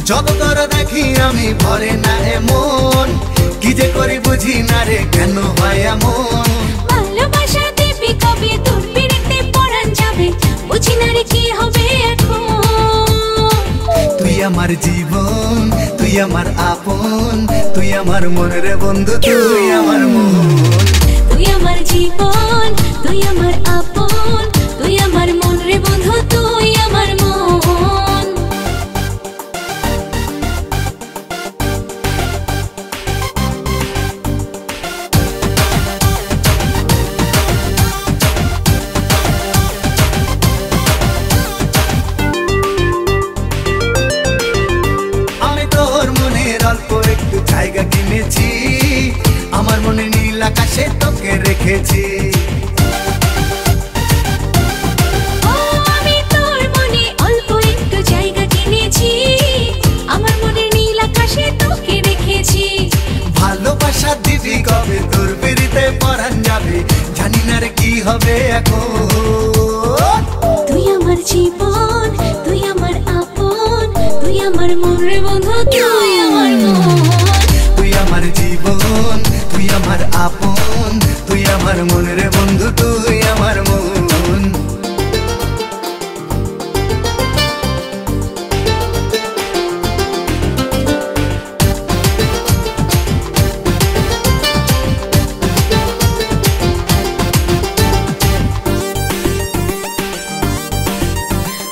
যত তোর দেখি আমি ভরে না এমন, কি যে করি বুঝি না রে কেন হয় এমন। ভালোবাসা দিবি কবে তোর পিড়িতে পরাণ যাবে, বুঝি না রে কি হবে এখন। তুই আমার জীবন, তুই আমার আপন, তুই আমার মন রে বন্ধু, তুই আমার মন। তুই আমার জীবন, তুই আমার আপন, তুই আমার মন রে বন্ধু, তুই আমার মন। আমি তোর মনের অল্প একটু জায়গা কিনেছি, আমার মনে নীল আকাশে তোকে রেখেছি। আমি তোর মনে অল্প একটু জায়গা কিনেছি, আমার মনে নীল আকাশে তোকে রেখেছি। ভালোবাসা দিবি কবে তোর পিড়িতে পরাণ যাবে, জানি না রে কি হবে এখন। তুই আমার জীবন, তুই আমার আপন, তুই আমার মন রে বন্ধু, তুই আমার মন। তুই আমার জীবন, তুই আমার আপন, তুই আমার মন রে বন্ধু, তুই আমার মন।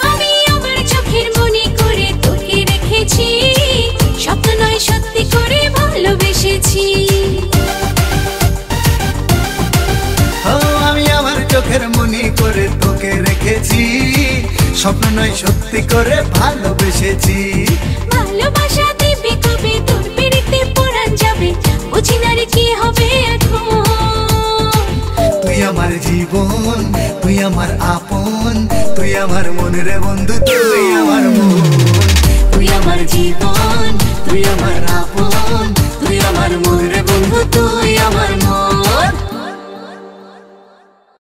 আমি আমার চোখের মনে করে তোকে রেখেছি, স্বপ্ন নয় সত্যি করে ভালোবেসেছি। ও আমি আমার চোখের মনি করে তোকে রেখেছি, স্বপ্ন নয় সত্যি করে ভালোবেসেছি। ভালোবাসা দিবি কবে তোর পিড়িতে পরাণ যাবে, বুঝি না রে কি হবে এখন। তুই আমার জীবন, তুই আমার আপন, তুই আমার মন রে বন্ধু, তুই আমার মন। তুই আমার জীবন, তুই আমার আপন, তুই আমার মন রে বন্ধু, তুই আমার মন।